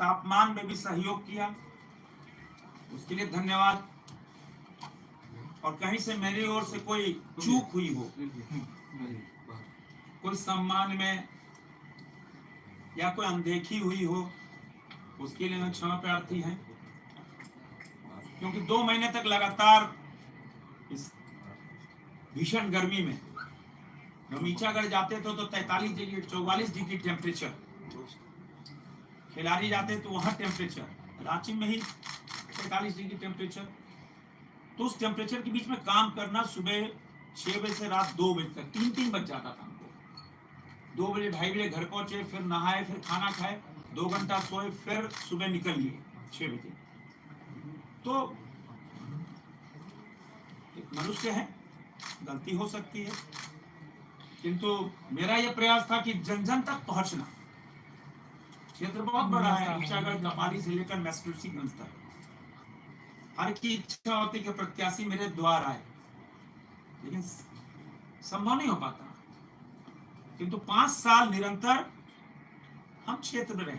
तापमान में भी सहयोग किया, उसके लिए धन्यवाद। और कहीं से मेरी ओर से कोई चूक हुई हो, कोई सम्मान में या कोई अनदेखी हुई हो, उसके लिए मैं क्षमा प्रार्थी हैं। क्योंकि 2 महीने तक लगातार इस भीषण गर्मी में नीचागढ़ जाते थे तो 43 डिग्री 44 डिग्री टेम्परेचर, खिलाड़ी जाते तो वहां टेम्परेचर, रांची में ही 43 डिग्री टेम्परेचर। तो उस टेम्परेचर के बीच में काम करना, सुबह 6 बजे से रात 2 बजे तक 3 बज जाता था हमको। 2 बजे 2:30 बजे घर पहुंचे, फिर नहाए, फिर खाना खाए, 2 घंटा सोए, फिर सुबह निकल लिए 6 बजे। तो एक मनुष्य है, गलती हो सकती है, किंतु मेरा यह प्रयास था कि जन जन तक पहुंचना। क्षेत्र बहुत बड़ा है, नीचागढ़ कपाली से लेकर मैस्टूसीगंज तक। हर की इच्छा होती कि प्रत्याशी मेरे द्वार आए, लेकिन संभव नहीं हो पाता। किंतु 5 साल निरंतर हम क्षेत्र में रहे।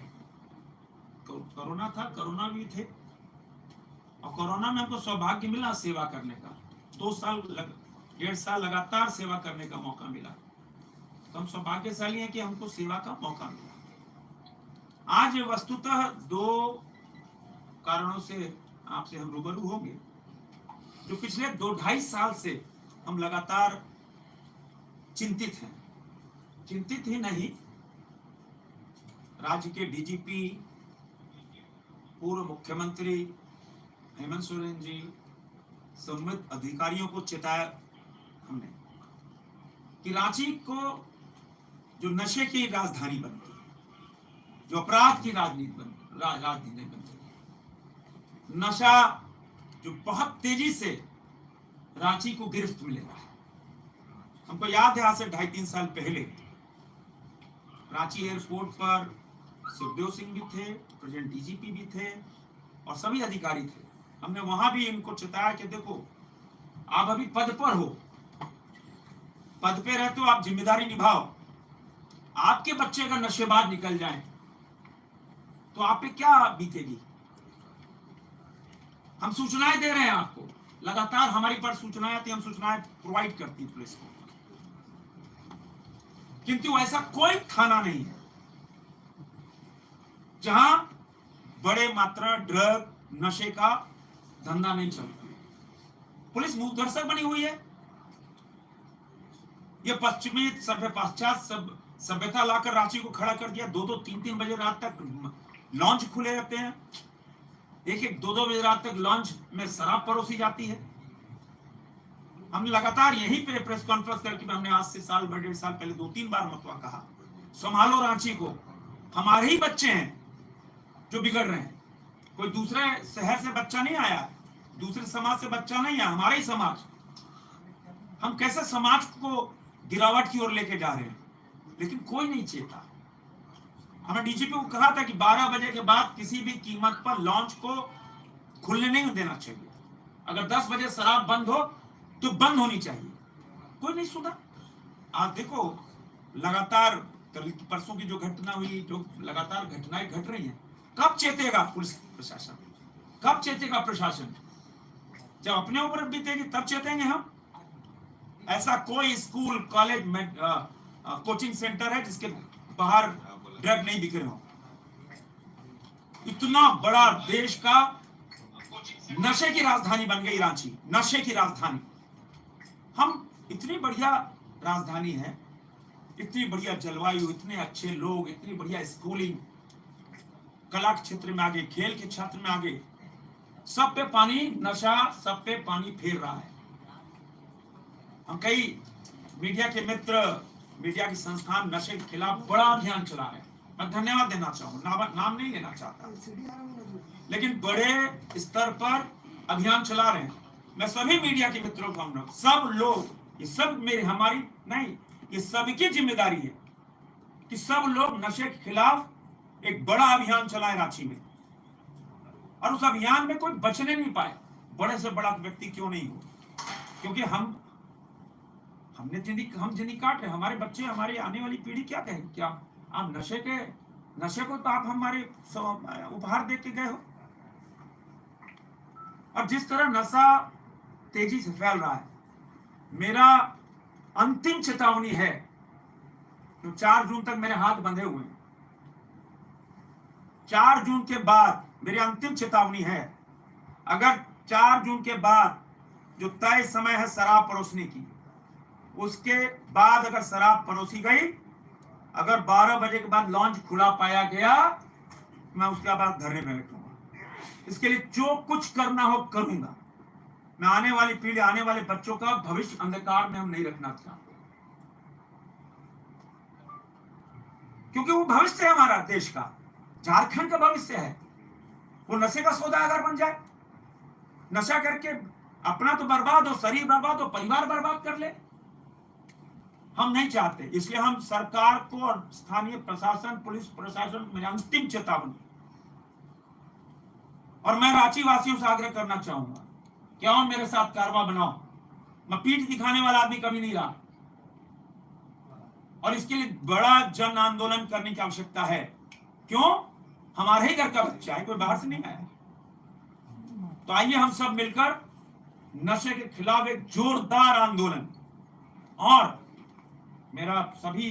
कोरोना था, कोरोना भी थे, और कोरोना में हमको सौभाग्य मिला सेवा करने का। 1.5 साल लगातार सेवा करने का मौका मिला। तो हम सौभाग्यशाली हैं कि हमको सेवा का मौका मिला। आज वस्तुतः 2 कारणों से आपसे हम रूबरू होंगे। जो पिछले 2-2.5 साल से हम लगातार चिंतित हैं, चिंतित ही नहीं, राज्य के डीजीपी, पूर्व मुख्यमंत्री हेमंत सोरेन जी, संबंधित अधिकारियों को चेताया हमने कि रांची को जो नशे की राजधानी बन गई, जो अपराध की राजनीति बन गई, नशा जो बहुत तेजी से रांची को गिरफ्त मिलेगा। हमको याद है आज से 2.5-3 साल पहले रांची एयरपोर्ट पर सुखदेव सिंह भी थे, प्रेजेंट डीजीपी भी थे और सभी अधिकारी थे। हमने वहां भी इनको चेताया कि देखो, आप अभी पद पर हो, पद पे रहते हो, आप जिम्मेदारी निभाओ। आपके बच्चे अगर नशेबाज निकल जाए तो आप पे क्या बीतेगी। हम सूचनाएं दे रहे हैं आपको, लगातार हमारी पर सूचनाएं आती, हम सूचनाएं प्रोवाइड करती है पुलिस को, किंतु ऐसा कोई थाना नहीं है जहां बड़े मात्रा ड्रग नशे का धंधा नहीं चलता। पुलिस मूकदर्शक बनी हुई है। ये पश्चिमी पाश्चात्य सभ्यता लाकर रांची को खड़ा कर दिया। 2-2, 3-3 बजे रात तक लॉन्च खुले रहते हैं। 1-1, 2-2 बजे रात तक लॉन्च में शराब परोसी जाती है। हमने लगातार यहीं पे प्रेस कॉन्फ्रेंस करके हमने आज से 1.5 साल पहले 2-3 बार मतवा कहा, संभालो रांची को, हमारे ही बच्चे हैं जो बिगड़ रहे हैं। कोई दूसरे शहर से बच्चा नहीं आया, दूसरे समाज से बच्चा नहीं आया, हमारा ही समाज। हम कैसे समाज को गिरावट की ओर लेके जा रहे हैं, लेकिन कोई नहीं चेता। हमें डीजीपी को कहा था कि 12 बजे के बाद किसी भी कीमत पर लॉन्च को खुलने नहीं देना चाहिए। अगर 10 बजे शराब बंद हो तो बंद होनी चाहिए। कोई नहीं सुना। आज देखो, लगातार कल परसों की जो घटना हुई, जो लगातार घटनाएं घट रही हैं, कब चेतेगा पुलिस प्रशासन, कब चेतेगा प्रशासन? जब अपने ऊपर बीतेगी तब चेतेंगे हम। ऐसा कोई स्कूल, कॉलेज, कोचिंग सेंटर है जिसके बाहर ड्रग नहीं बिक रहे हो? इतना बड़ा देश का नशे की राजधानी बन गई रांची, नशे की राजधानी। हम इतनी बढ़िया राजधानी है, इतनी बढ़िया जलवायु, इतने अच्छे लोग, इतनी बढ़िया स्कूलिंग, कला के क्षेत्र में आगे, खेल के क्षेत्र में आगे, सब पे पानी, नशा सब पे पानी फेर रहा है। हम कई मीडिया के मित्र, मीडिया के संस्थान नशे के खिलाफ बड़ा अभियान चला रहे हैं। मैं धन्यवाद देना चाहूंगा, नाम नहीं लेना चाहता, लेकिन बड़े स्तर पर अभियान चला रहे हैं। मैं सभी मीडिया के मित्रों को हम सब लोग, ये सब मेरी हमारी नहीं, ये सबकी जिम्मेदारी है कि सब लोग नशे के खिलाफ एक बड़ा अभियान चलाए रांची में, और उस अभियान में कोई बचने नहीं पाए, बड़े से बड़ा व्यक्ति क्यों नहीं हो। क्योंकि हम जिंदगी काट रहे, हमारे बच्चे, हमारी आने वाली पीढ़ी क्या कहेगी? क्या आप नशे के नशे को तो आप हमारे उपहार दे के गए हो। और जिस तरह नशा तेजी से फैल रहा है, मेरा अंतिम चेतावनी है, तो 4 जून तक मेरे हाथ बंधे हुए हैं। 4 जून के बाद मेरी अंतिम चेतावनी है, अगर 4 जून के बाद जो तय समय है शराब परोसने की, उसके बाद अगर शराब परोसी गई, अगर 12 बजे के बाद लॉन्च खुला पाया गया, मैं उसके बाद धरने में बैठूंगा। इसके लिए जो कुछ करना हो करूंगा। मैं आने वाली पीढ़ी, आने वाले बच्चों का भविष्य अंधकार में हम नहीं रखना चाहते, क्योंकि वो भविष्य है हमारा देश का, झारखंड का भविष्य है। वो नशे का सौदागर बन जाए, नशा करके अपना तो बर्बाद हो, शरीर बर्बाद हो, परिवार बर्बाद कर ले, हम नहीं चाहते। इसलिए हम सरकार को और स्थानीय प्रशासन, पुलिस प्रशासन, मेरी अंतिम चेतावनी। और मैं रांची वासियों से आग्रह करना चाहूंगा, क्या हो मेरे साथ कारवा बनाओ। मैं पीठ दिखाने वाला आदमी कभी नहीं रहा, और इसके लिए बड़ा जन आंदोलन करने की आवश्यकता है। क्यों? हमारे ही घर का बच्चा है, कोई बाहर से नहीं आया। तो आइए हम सब मिलकर नशे के खिलाफ एक जोरदार आंदोलन। और मेरा सभी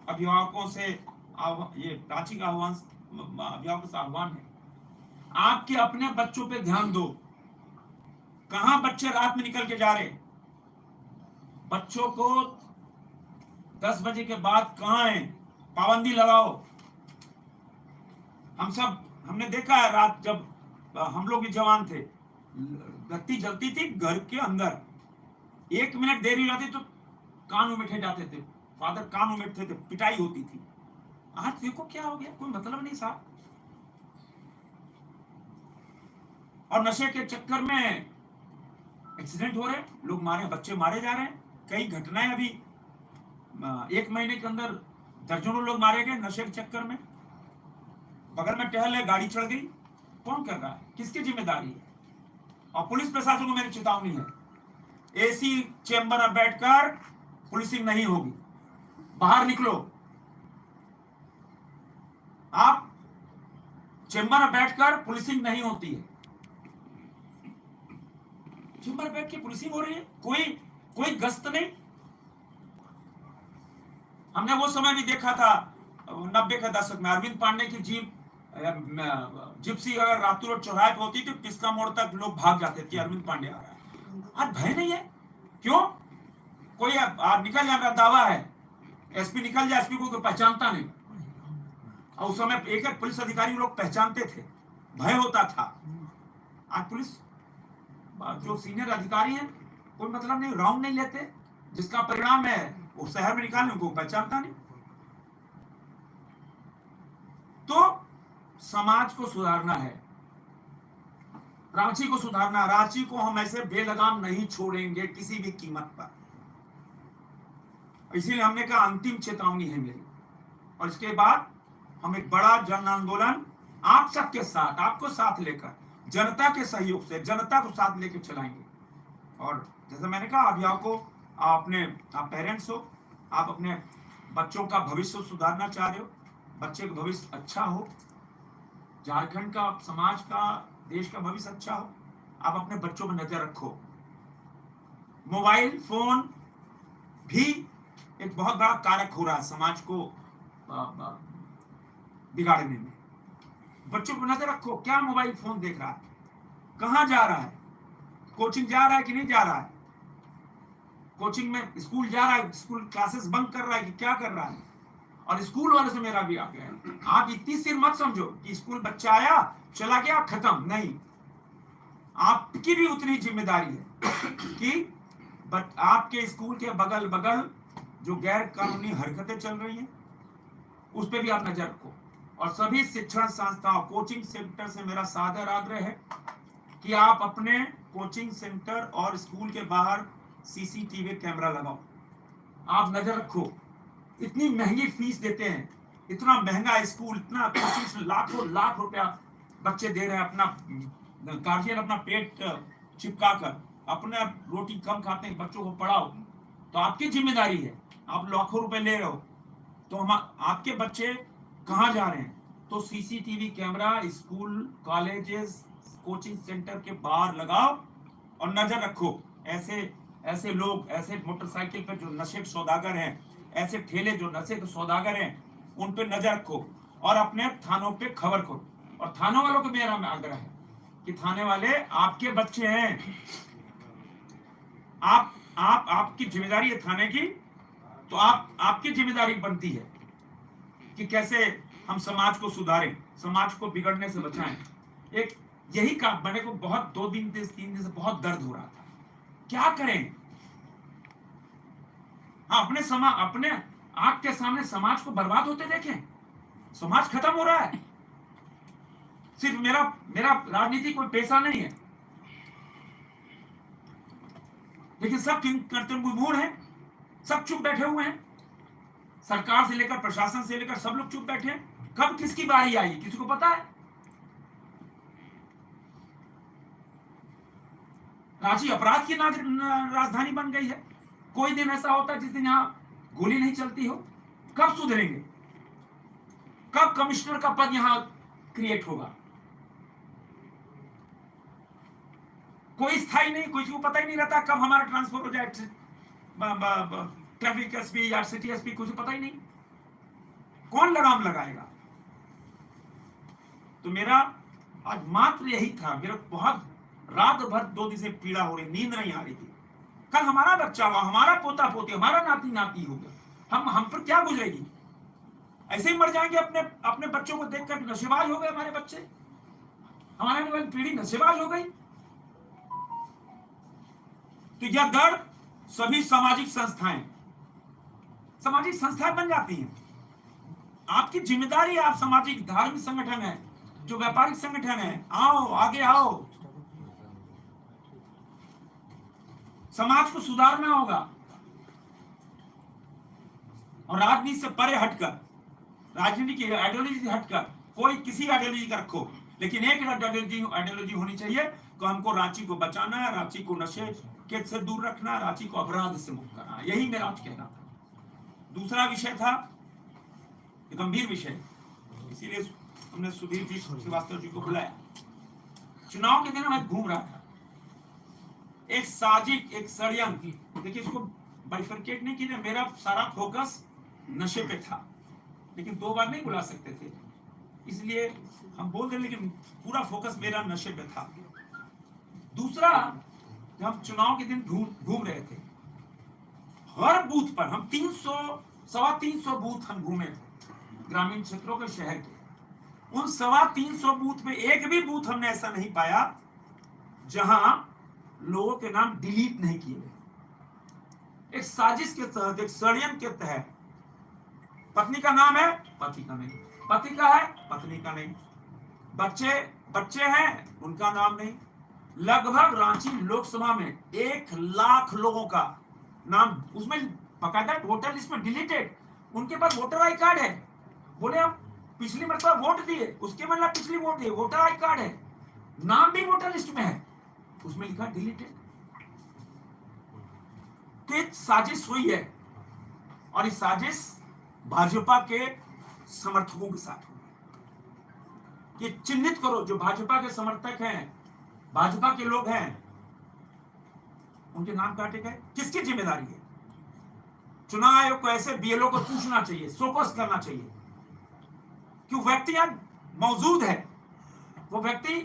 अभिभावकों से ये रांची का अभिभावकों से आह्वान है, आपके अपने बच्चों पे ध्यान दो। कहां बच्चे रात में निकल के जा रहे, बच्चों को 10 बजे के बाद कहां है, पाबंदी लगाओ। हमने देखा है, रात जब हम लोग भी जवान थे, बत्ती जलती थी घर के अंदर, 1 मिनट देरी रहती तो कान उमेटे जाते थे, फादर कान उमेटते थे, पिटाई होती थी। आज देखो क्या हो गया, कोई मतलब नहीं साहब। और नशे के चक्कर में एक्सीडेंट हो रहे, लोग मारे, बच्चे मारे जा रहे हैं। कई घटनाएं अभी 1 महीने के अंदर दर्जनों लोग मारे गए नशे के चक्कर में। बगल में टहल है, गाड़ी चढ़ गई, कौन कर रहा है, किसकी जिम्मेदारी है? और पुलिस प्रशासन को मेरी चेतावनी है, एसी चेंबर में बैठकर पुलिसिंग नहीं होगी, बाहर निकलो। आप चेंबर में बैठकर पुलिसिंग नहीं होती है, चेंबर बैठ के पुलिसिंग हो रही है, कोई गश्त नहीं। हमने वो समय भी देखा था 90 के दशक में, अरविंद पांडे की जीप जिप्सी अगर रातू रोड चौराहे पे होती थी, पिस्का मोड़ तक लोग भाग जाते थे, अरविंद पांडे आ रहा है। आज भय नहीं है, क्यों? कोई निकल जाए, मेरा दावा है, एसपी निकल जाए, एसपी को पहचानता नहीं। और उस समय एक एक पुलिस अधिकारी लोग पहचानते थे, भय होता था। आज पुलिस जो सीनियर अधिकारी हैं, कोई मतलब नहीं, राउंड नहीं लेते, जिसका परिणाम है वो शहर में निकालने, उनको पहचानता नहीं। तो समाज को सुधारना है, रांची को सुधारना। रांची को हम ऐसे बेलगाम नहीं छोड़ेंगे किसी भी कीमत पर। इसीलिए हमने कहा अंतिम चेतावनी है मेरी। और इसके बाद हम एक बड़ा जन आंदोलन आप सबके साथ, आपको साथ लेकर, जनता के सहयोग से, जनता को साथ लेकर चलाएंगे। और जैसे मैंने कहा, अभिभावकों, आप पेरेंट्स हो, आप अपने बच्चों का भविष्य सुधारना चाह रहे हो, बच्चे का भविष्य अच्छा हो, झारखंड का, समाज का, देश का भविष्य अच्छा हो, आप अपने बच्चों पर नजर रखो। मोबाइल फोन भी एक बहुत बड़ा कारक हो रहा है समाज को बिगाड़ने में। बच्चों पर नजर रखो, क्या मोबाइल फोन देख रहा है, कहां जा रहा है, कोचिंग जा रहा है कि नहीं जा रहा है, कोचिंग में, स्कूल जा रहा है, स्कूल क्लासेस बंक कर रहा है कि क्या कर रहा है। और स्कूल वाले से मेरा भी आ गया है, आप इतनी सिर मत समझो कि स्कूल बच्चा आया चला गया खत्म, नहीं। आपकी भी उतनी जिम्मेदारी है कि आपके स्कूल के बगल बगल जो गैर कानूनी हरकतें चल रही हैं, उस पर भी आप नजर रखो। और सभी शिक्षण संस्थाओं, कोचिंग सेंटर से मेरा सादर आग्रह है कि आप अपने कोचिंग सेंटर और स्कूल के बाहर सीसीटीवी कैमरा लगाओ, आप नजर रखो। इतनी महंगी फीस देते हैं, इतना महंगा स्कूल, इतना कोचिंग, लाखों लाख रुपया बच्चे दे रहे हैं, अपना गार्जियन अपना पेट चिपका कर, अपना रोटी कम खाते हैं, बच्चों को पढ़ाओ। तो आपकी जिम्मेदारी है, आप लाखों रुपए ले रहे हो, तो हम आपके बच्चे कहां जा रहे हैं, तो CCTV camera school, colleges, coaching centre के बाहर लगाओ और नजर रखो। ऐसे ऐसे लोग, ऐसे मोटरसाइकिल पर जो नशे के सौदागर हैं, ऐसे ठेले जो नशे के सौदागर हैं, उन पे नजर रखो और अपने थानों पे खबर करो। और थानों वालों को मेरा आग्रह है कि थाने वाले आपके बच्चे हैं, आप आपकी जिम्मेदारी है थाने की, तो आपकी जिम्मेदारी बनती है कि कैसे हम समाज को सुधारें, समाज को बिगड़ने से बचाएं। एक यही काम मेरे को बहुत 2 दिन 3 दिन से बहुत दर्द हो रहा था, क्या करें। हाँ, अपने आंख के सामने समाज को बर्बाद होते देखें, समाज खत्म हो रहा है। सिर्फ मेरा राजनीति कोई पेशा नहीं है, लेकिन सब करते मूड है, सब चुप बैठे हुए हैं, सरकार से लेकर प्रशासन से लेकर सब लोग चुप बैठे हैं। कब किसकी बारी आई किसी को पता है? रांची अपराध की राजधानी बन गई है। कोई दिन ऐसा होता है जिस दिन यहां गोली नहीं चलती हो। कब सुधरेंगे? कब कमिश्नर का पद यहां क्रिएट होगा? कोई स्थायी नहीं, किसी को पता ही नहीं रहता कब हमारा ट्रांसफर हो जाए, ट्रैफिक एसपी या सिटी एसपी, कुछ पता ही नहीं। कौन लगाम लगाएगा? तो मेरा आज मात्र यही था। मेरा बहुत रात भर 2 दिन से पीड़ा हो रही, नींद नहीं आ रही थी। कल हमारा बच्चा हुआ, हमारा पोता पोती, हमारा नाती नाती होगा, हम पर क्या गुजरेगी? ऐसे ही मर जाएंगे अपने बच्चों को देखकर। नशेबाज हो गए हमारे बच्चे, हमारे आने वाली पीढ़ी नशेबाज हो गई। तो यह दर्द सभी सामाजिक संस्थाएं बन जाती हैं। आपकी जिम्मेदारी है, आप सामाजिक धार्मिक संगठन है, जो व्यापारिक संगठन है, आओ आगे आओ। समाज को सुधारना होगा और राजनीति से परे हटकर, राजनीति की आइडियोलॉजी से हटकर, कोई किसी आइडियोलॉजी का रखो, लेकिन एक आइडियोलॉजी होनी चाहिए कि हमको रांची को बचाना है, रांची को नशे के से दूर रखना, रांची को अपराध से मुक्त करना। यही मेरा आज कहना था। दूसरा विषय था गंभीर विषय, इसीलिए हमने सुधीर जी श्रीवास्तव जी को बुलाया। चुनाव के दिन मैं घूम रहा था, एक साजिश, एक षड्यंत्र, देखिए इसको बाइफरकेट नहीं किया। मेरा सारा फोकस नशे पे था, लेकिन 2 बार नहीं बुला सकते थे, इसलिए हम बोल रहे, लेकिन पूरा फोकस मेरा नशे पे था। दूसरा, जब हम चुनाव के दिन घूम रहे थे, हर बूथ पर हम 300-325 बूथ हम घूमे थे, ग्रामीण क्षेत्रों के, शहर के। उन 325 बूथ में एक भी बूथ हमने ऐसा नहीं पाया जहां लोगों के नाम डिलीट नहीं किए गए। एक साजिश के तहत, एक षड्यंत्र के तहत, पत्नी का नाम है, पति का नहीं, पति का है, पत्नी का नहीं, बच्चे हैं, उनका नाम नहीं। लगभग रांची लोकसभा में 1 लाख लोगों का नाम उसमें बकायदा वोटर लिस्ट में डिलीटेड। उनके पास वोटर आई कार्ड है, बोले हम पिछली मरतबा वोट दिए, उसके मतलब पिछली वोट दिए, वोटर आई कार्ड है, नाम भी वोटर लिस्ट में है, उसमें लिखा डिलीटेड। तो एक साजिश हुई है, और इस साजिश भाजपा के समर्थकों के साथ हुई है। कि चिन्हित करो, जो भाजपा के समर्थक हैं, भाजपा के लोग हैं, उनके नाम काटे गए। किसकी जिम्मेदारी है? चुनाव आयोग को ऐसे बीएलओ को पूछना चाहिए, शोकस करना चाहिए कि व्यक्ति यहां मौजूद है, वो व्यक्ति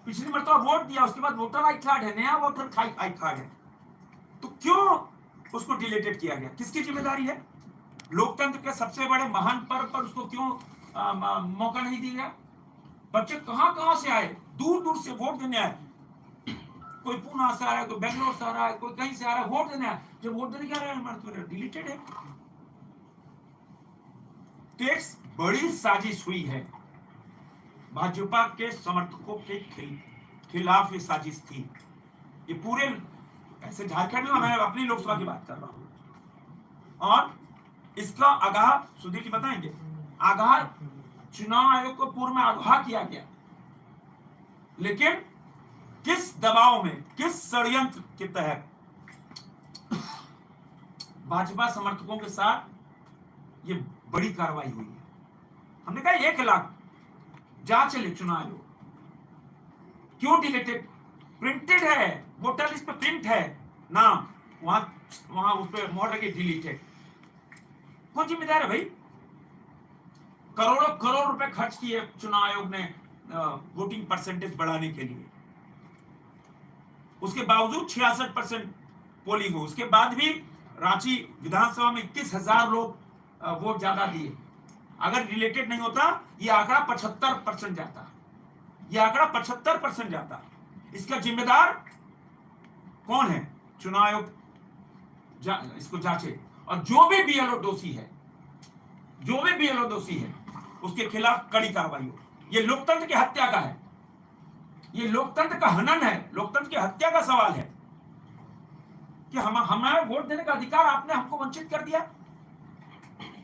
पिछली मरतबा वोट दिया, उसके बाद वोटर आई कार्ड है, नया वोटर आई कार्ड है, तो क्यों उसको डिलीटेड किया गया? किसकी जिम्मेदारी है? लोकतंत्र के सबसे बड़े महान पर्व पर उसको क्यों मौका नहीं दिया गया? बच्चे कहां से आए, दूर से वोट देने आए, कोई पूना से आ रहा है, कोई बेंगलोर से आ रहा है, कोई कहीं से आ रहा है वोट देने आए। जब वोट देने क्या रहा है, डिलीटेड है। तो एक बड़ी साजिश हुई है, भाजपा के समर्थकों के खिलाफ ये साजिश थी। ये पूरे ऐसे झारखंड में, मैं अपनी लोकसभा की बात कर रहा हूं, और इसका आगाह सुधीर जी बताएंगे। आगाह चुनाव आयोग को पूर्व में आगाह किया गया, लेकिन किस दबाव में, किस षड्यंत्र के तहत भाजपा समर्थकों के साथ ये बड़ी कार्रवाई हुई है। हमने कहा 1 लाख जांच ले चुनाव आयोग, क्यों डिलीटेड? प्रिंटेड है, वोटर लिस्ट पे प्रिंट है नाम, वहां उस पर मोहर लगी डिलीटेड। कौन जिम्मेदार है भाई? करोड़ों करोड़ रुपए खर्च किए चुनाव आयोग ने वोटिंग परसेंटेज बढ़ाने के लिए, उसके बावजूद 66% पोलिंग हो, उसके बाद भी रांची विधानसभा में 21,000 लोग वोट ज्यादा दिए। अगर रिलेटेड नहीं होता ये आंकड़ा 75% जाता, ये आंकड़ा 75% जाता। इसका जिम्मेदार कौन है? चुनाव आयोग इसको जांचे, और जो भी बीएलओ दोषी है, जो भी बीएलओ दोषी है उसके खिलाफ कड़ी कार्रवाई हो। ये लोकतंत्र की हत्या का है, ये लोकतंत्र का हनन है, लोकतंत्र की हत्या का सवाल है कि हमारा वोट देने का अधिकार आपने हमको वंचित कर दिया।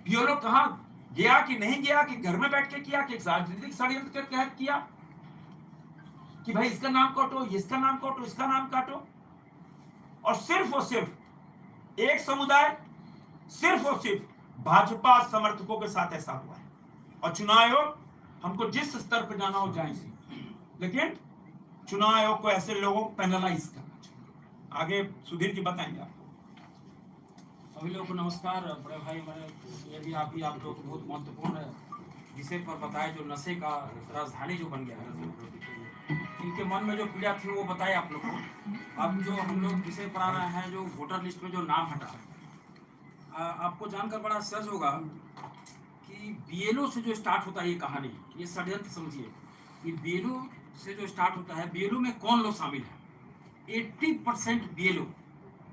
बीएलओ कहां गया कि नहीं गया, कि घर में बैठ के किया, कि राजनीतिक षड्यंत्र के तहत किया, कि भाई इसका नाम काटो, इसका नाम काटो, इसका नाम काटो। और सिर्फ एक समुदाय, सिर्फ और सिर्फ भाजपा समर्थकों के साथ ऐसा हुआ है। और चुनाव आयोग हमको जिस स्तर पर जाना हो जाएंगे, लेकिन चुनाव आयोग को ऐसे लोगों को पेनलाइज करना चाहिए। आगे सुधीर जी बताएंगे आपको। सभी लोगों को नमस्कार। बड़े भाई, मैंने ये भी आप लोग को बहुत महत्वपूर्ण विषय पर बताया, जो नशे का राजधानी जो बन गया है, इनके मन में जो पीड़ा थी वो बताए आप लोग को। अब जो हम लोग विषय पर आ रहे हैं, जो वोटर लिस्ट में जो नाम हटा, आपको जानकर बड़ा आश्चर्य होगा कि बीएलओ से जो स्टार्ट होता है ये कहानी, ये षड्यंत्र समझिए। ये बीएलओ से जो स्टार्ट होता है, बीएलओ में कौन लोग शामिल हैं? 80% बीएलओ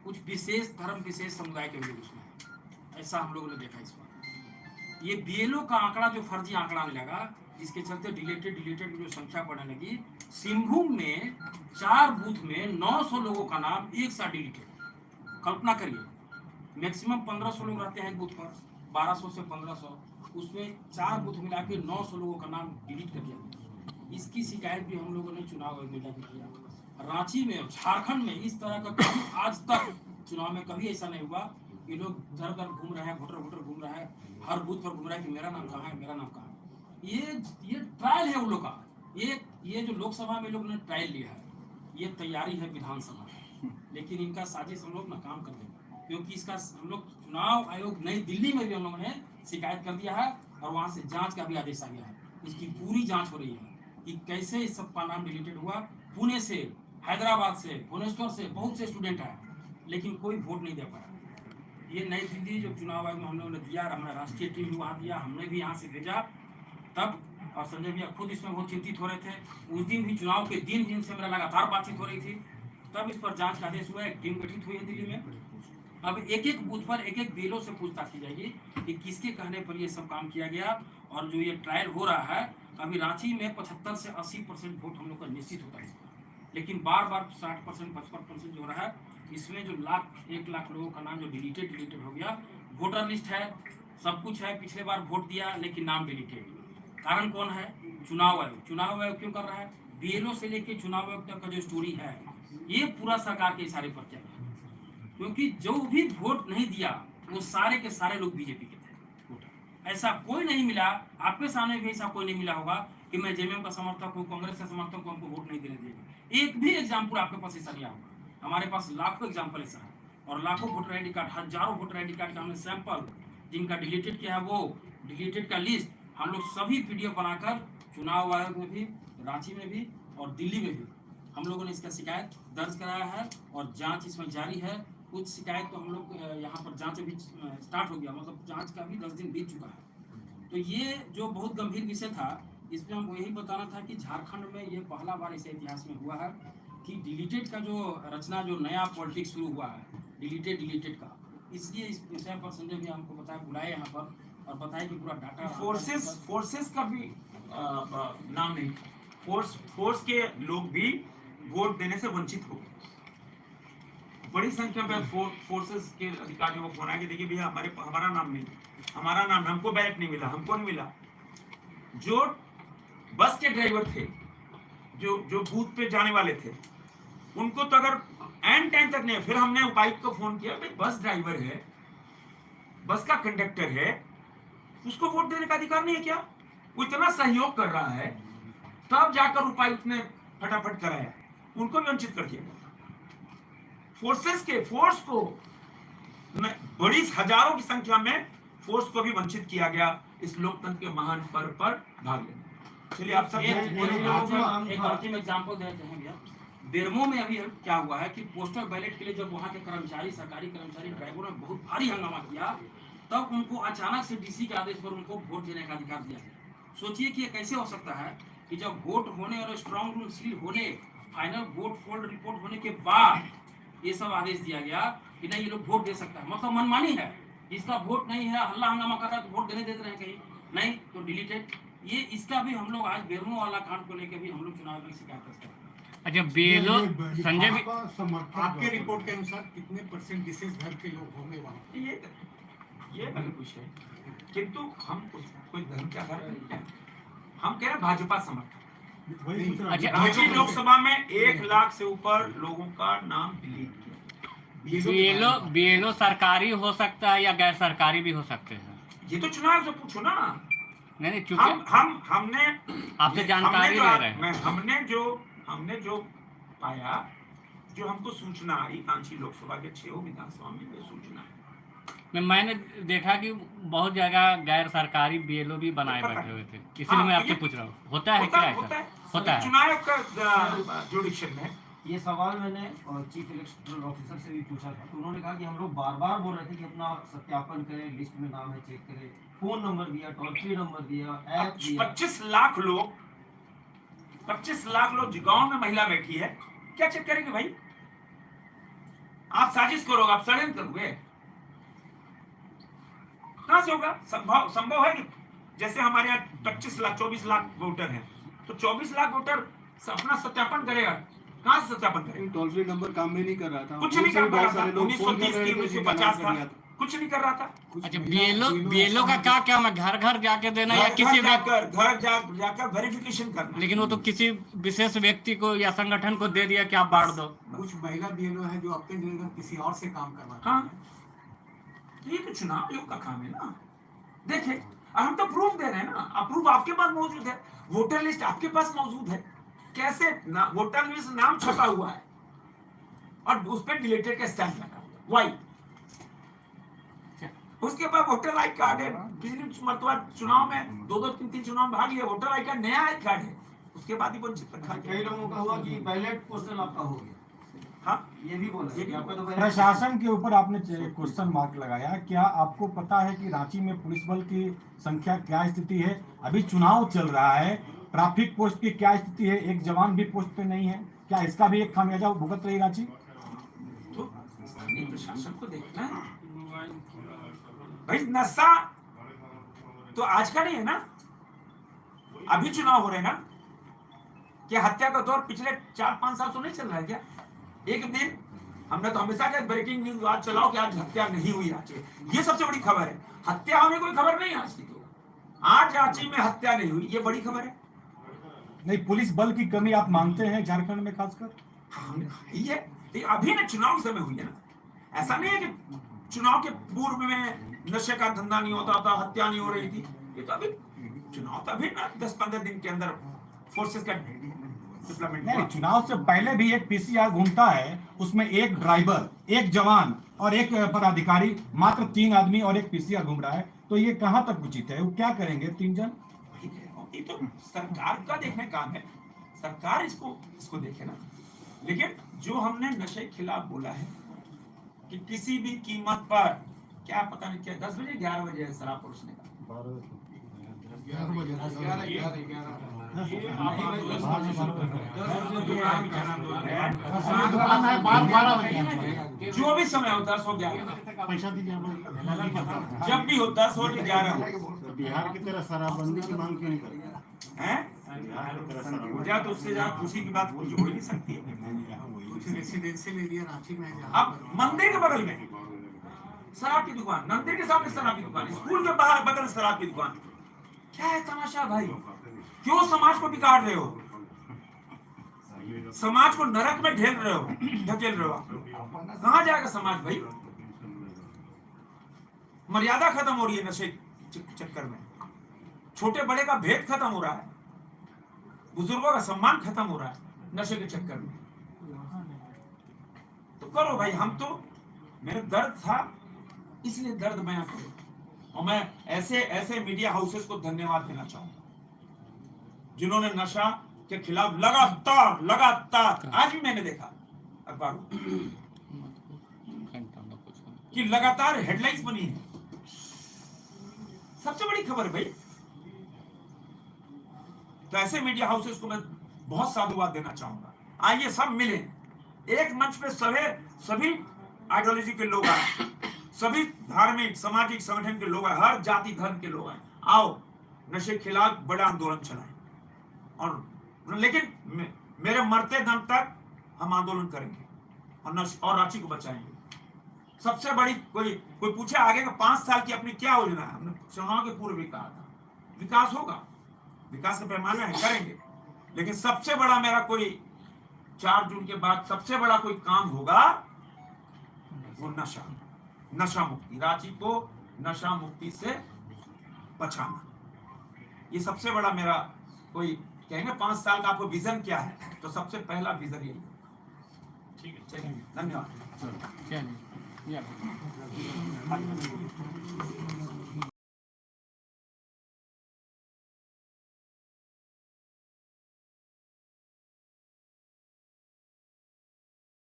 कुछ विशेष धर्म, विशेष समुदाय के लोग उसमें हैं। ऐसा हम लोगों ने देखा इस बार। ये बीएलओ का आंकड़ा जो फर्जी आंकड़ा आने लगा, जिसके चलते डिलीटेड की जो संख्या बढ़ने लगी। सिंहभूम में 4 बूथ में 900 लोगों का नाम एक साथ डिलीटेड। कल्पना करिए, मैक्सिमम 1500 लोग रहते हैं बूथ पर, 1200 से 1500, उसमें 4 बूथ मिला के 900 लोगों का नाम डिलीट कर दिया। इसकी शिकायत भी हम लोगों ने चुनाव आयोग में किया। रांची में, झारखंड में इस तरह का कभी आज तक चुनाव में कभी ऐसा नहीं हुआ कि लोग दर दर घूम रहे हैं, वोटर घूम रहा है, हर बूथ पर घूम रहा है कि मेरा नाम कहाँ है, मेरा नाम कहाँ है। ये ट्रायल है उन लोग का। ये जो लोकसभा में लोग ने ट्रायल लिया है, ये तैयारी है विधानसभा, लेकिन इनका साजिश हम लोग नाकाम कर देंगे। क्योंकि इसका हम लोग चुनाव आयोग नई दिल्ली में भी हम लोगों ने शिकायत कर दिया है, और वहां से जांच का भी आदेश आ गया है। इसकी पूरी जांच हो रही है कि कैसे इस सब का नाम डिलीटेड हुआ। पुणे से, हैदराबाद से, भुवनेश्वर से बहुत से स्टूडेंट आए, लेकिन कोई वोट नहीं दे पाया। ये नई दिल्ली जो चुनाव आयोग में हम लोगों ने दिया, हमारा राष्ट्रीय टीम भी वहाँ दिया, हमने भी यहाँ से भेजा तब। और संजय भैया खुद इसमें बहुत चिंतित हो रहे थे। उस दिन भी, चुनाव के दिन जिनसे मेरा लगातार बातचीत हो रही थी, तब इस पर जांच का आदेश हुआ। एक टीम गठित हुई है दिल्ली में। अब एक बूथ पर एक बीएलओ से पूछताछ की जाएगी कि किसके कहने पर ये सब काम किया गया। और जो ये ट्रायल हो रहा है, अभी रांची में 75 से 80% वोट हम लोग का निश्चित होता है, लेकिन बार 60%, 55% जो हो रहा है, इसमें जो 1 लाख लोगों का नाम जो डिलीटेड हो गया। वोटर लिस्ट है, सब कुछ है, पिछले बार वोट दिया लेकिन नाम डिलीटेड। कारण कौन है? चुनाव आयोग। चुनाव आयोग क्यों कर रहा है? बीएलओ से लेके चुनाव आयोग तक का जो स्टोरी है, ये पूरा सरकार के इशारे पर किया गया। क्योंकि जो भी वोट नहीं दिया वो सारे के सारे लोग बीजेपी के थे। ऐसा कोई नहीं मिला, आपके सामने भी ऐसा कोई नहीं मिला होगा कि मैं जेएमएम का समर्थक हूँ, कांग्रेस का समर्थक हूँ, हमको वोट नहीं देने देगा। एक भी एग्जाम्पल आपके पास ऐसा नहीं होगा। हमारे पास लाखों एग्जाम्पल ऐसा है, और लाखों वोटर आईडी कार्ड, हजारों वोटर आईडी कार्ड का हमने सैंपल, जिनका डिलीटेड किया है वो डिलीटेड का लिस्ट हम लोग सभी पीडीएफ बनाकर चुनाव आयोग में भी, रांची में भी और दिल्ली में भी हम लोगों ने इसका शिकायत दर्ज कराया है, और जांच इसमें जारी है। कुछ शिकायत तो हम लोग यहाँ पर जांच भी स्टार्ट हो गया, मतलब जांच का भी 10 दिन बीत चुका है। तो ये जो बहुत गंभीर विषय था, इसमें हमको यही बताना था कि झारखंड में ये पहला बार इसे इतिहास में हुआ है कि डिलीटेड का जो रचना, जो नया पॉलिटिक्स शुरू हुआ है डिलीटेड का। इसलिए इस विषय पर संजय भी हमको बताया, बुलाए यहाँ पर और बताया कि पूरा डाटा। फोर्सेस का भी नाम नहीं, फोर्स के लोग भी वोट देने से वंचित हो गए। बड़ी संख्या में फोर्सेस के अधिकारियों को फोन आया कि देखिए भैया हमारा नाम नहीं, हमारा नाम, हमको बैलेट नहीं मिला, हमको नहीं मिला। जो बस के ड्राइवर थे, जो बूथ पे जाने वाले थे, उनको तो अगर एंड टाइम तक नहीं, फिर हमने उपायुक्त को फोन किया, भाई बस ड्राइवर है, बस का कंडक्टर है, उसको वोट देने का अधिकार नहीं है क्या? वो इतना सहयोग कर रहा है, तब जाकर उपायुक्त ने फटाफट कराया, उनको भी वंचित कर दिया गया। फोर्स को बड़ी हजारों की संख्या में फोर्स को भी वंचित किया गया इस लोकतंत्र के महान पर्व पर भाग लेने। चलिए आप सब एक अंतिम एग्जांपल देते हैं भैया। बेरमो में अभी क्या हुआ है कि पोस्टल बैलेट के लिए जब वहाँ के कर्मचारी, सरकारी कर्मचारी, ड्राइवरों ने बहुत भारी हंगामा किया, तब उनको अचानक से डीसी के आदेश पर उनको वोट देने का अधिकार दिया गया। सोचिए कि ये कैसे हो सकता है कि जब वोट होने और स्ट्रॉन्ग रूम सील होने, फाइनल वोट फोल्ड रिपोर्ट होने के बाद ये सब आदेश दिया गया कि नहीं ये लोग वोट दे सकता है। मतलब मनमानी है, जिसका वोट नहीं है हल्ला हंगामा कर रहा है तो वोट देने देते रहे, कहीं नहीं तो डिलीटेड। ये इसका भी हम लोग आज बेरमो वाला कांड को लेकर भी हम लोग चुनाव में शिकायत करते हैं। अच्छा बीएलओ संजय भी आपके रिपोर्ट के अनुसार कितने % विशेष धर्म के लोग होंगे वहाँ? ये अलग विषय है, किंतु हम कोई धर्म के आधार पर नहीं है, हम कह रहे हैं भाजपा समर्थन। अच्छा रांची लोकसभा में 1 लाख से ऊपर लोगों का नाम डिलीट किया। बीएलओ सरकारी हो सकता है या गैर सरकारी भी हो सकते हैं? ये तो चुनाव से पूछो ना। नहीं चूंकि हमने आपसे जानकारी ले रहे हैं। हमने जो पाया, जो हमको सूचना आई रांची लोकसभा के 6 विधानसभा में ये सूचना है। मैंने देखा कि बहुत जगह गैर सरकारी बीएलओ भी बनाए बैठे हुए थे, इसलिए मैं आपसे पूछ रहा हूँ होता है क्या ऐसा? होता है चुनाव का जुडिक्शन में। ये सवाल मैंने चीफ इलेक्टोरल ऑफिसर से भी पूछा था, तो उन्होंने कहा कि हम लोग बार बार बोल रहे थे कि अपना सत्यापन करें, लिस्ट में नाम है चेक करें, फोन नंबर दिया, टोल फ्री नंबर दिया, ऐप दिया। 25 लाख लोग गांव में महिला बैठी है, क्या चेक करेंगे भाई? आप साजिश करोगे, आप षड्यंत्र करोगे, कहां से होगा? संभव है कि जैसे हमारे यहाँ 25 लाख 24 लाख वोटर हैं, तो 24 लाख वोटर अपना सत्यापन करेगा, कहां से सत्यापन करेगा? टोल फ्री नंबर काम भी नहीं कर रहा था, कुछ नहीं कर रहा था। 1930 की 1950 था, कुछ नहीं कर रहा था। अच्छा बीएलओ का क्या क्या मैं घर घर जाके देना या किसी घर जाकर वेरिफिकेशन करना? लेकिन वो तो किसी विशेष व्यक्ति को या संगठन को दे दिया कि आप बांट दो। कुछ महिला बीएलओ है जो अपने जगह किसी और से काम करवाते हाँ, ये तो चुनाव आयोग का काम है ना। देखिए हम तो प्रूफ दे रहे हैं ना, प्रूफ आपके पास मौजूद है, वोटर लिस्ट आपके पास मौजूद है, कैसे वोटर लिस्ट नाम छपा हुआ है और उस पर डिलीटेड का स्टैम्प लगा हुआ, वाई। उसके बाद वोटर आई कार्ड है, पिछली मरतबा चुनाव में 2-2, 3-3 चुनाव में भाग लिया, वोटर आई कार्ड नया आई कार्ड है, उसके बाद ही वंचित रखा गया। कई लोगों का हुआ कि बैलेट पोस्टल आपका हो गया। हाँ, ये भी बोला कि आपका तो प्रशासन के ऊपर आपने क्वेश्चन मार्क लगाया। क्या आपको पता है कि रांची में पुलिस बल की संख्या क्या स्थिति है? अभी चुनाव चल रहा है, ट्रैफिक पोस्ट की क्या स्थिति है? एक जवान भी पोस्ट पे नहीं है। क्या इसका भी एक खामियाजा भुगत रही रांची? तो स्थानीय प्रशासन को देखना है भाई। नशा तो आज का नहीं है ना, अभी चुनाव हो रहे हैं ना। क्या हत्या का दौर पिछले 4-5 साल से नहीं चल रहा है क्या? एक दिन हमने तो हमेशा क्या ब्रेकिंग न्यूज आज चलाओ कि आज हत्या नहीं हुई रांची, ये सबसे बड़ी खबर है। हत्या होने कोई खबर नहीं आज की, तो आज रांची में हत्या नहीं हुई, ये बड़ी खबर है। नहीं, पुलिस बल की कमी आप मानते हैं झारखंड में खासकर? ये अभी ना चुनाव समय हुई है ना, ऐसा नहीं है कि चुनाव के पूर्व में नशे का धंधा नहीं होता था, हत्या नहीं हो रही थी। ये तो अभी चुनाव तो अभी ना 10-15 दिन के अंदर फोर्सेस का डिप्लॉयमेंट। नहीं, चुनाव से पहले भी एक पीसीआर घूमता है, उसमें एक ड्राइवर, एक जवान और एक पदाधिकारी, मात्र 3 आदमी और एक पीसीआर घूम रहा है। तो ये कहां तक उचित है? वो क्या करेंगे 3 जन? ये तो सरकार का देखने काम है, सरकार इसको देखे ना। लेकिन जो हमने नशे के खिलाफ बोला है कि किसी भी कीमत पर, क्या पता नहीं क्या 10 बजे 11 बजे शराब परोसने का, जो भी समय हो 10 हो 11, जब भी हो 10 हो 11 बिहार की तरह शराबबंदी की मांग क्यों नहीं करते हैं? मुझे तो उससे ज्यादा खुशी की बात कुछ हो ही नहीं सकती। कुछ रेसिडेंशियल एरिया रांची में है अब मंदिर के बगल में शराब की दुकान, मंदिर के सामने शराब की दुकान, स्कूल के बाहर बगल शराब की दुकान, क्या है तमाशा भाई? क्यों समाज को बिगाड़ रहे हो? समाज को नरक में ढकेल रहे हो आप लोग। कहां जाएगा समाज भाई? मर्यादा खत्म हो रही है नशे चक्कर में। छोटे बड़े का भेद खत्म हो रहा है, बुजुर्गों का सम्मान खत्म हो रहा है नशे के चक्कर में। तो करो भाई, हम तो, मेरा दर्द था इसलिए दर्द बयां करो। और मैं ऐसे ऐसे मीडिया हाउसेस को धन्यवाद देना चाहूंगा जिन्होंने नशा के खिलाफ लगातार आज भी मैंने देखा अखबारों कि लगातार हेडलाइंस बनी है। सबसे बड़ी खबर भाई। तो ऐसे मीडिया हाउसेस को मैं बहुत साधुवाद देना चाहूंगा। आइए सब मिले एक मंच पे, सभी आइडियोलॉजी के लोग आए, सभी धार्मिक सामाजिक संगठन के लोग आए, हर जाति धर्म के लोग आए। आओ नशे के खिलाफ बड़ा आंदोलन चलाएं। और लेकिन मेरे मरते दम तक हम आंदोलन करेंगे और रांची को बचाएंगे। सबसे बड़ी, कोई पूछे आगे का 5 साल की अपनी क्या योजना है, हमने चुनाव के पूर्व भी कहा था विकास होगा, विकास का पैमाना है, करेंगे। लेकिन सबसे बड़ा मेरा कोई 4 जून के बाद सबसे बड़ा कोई काम होगा वो नशा मुक्ति, रांची को नशा मुक्ति से बचाना। ये सबसे बड़ा मेरा, कोई कहेंगे 5 साल का आपको विजन क्या है, तो सबसे पहला विजन यही है। ठीक है, धन्यवाद। चलिए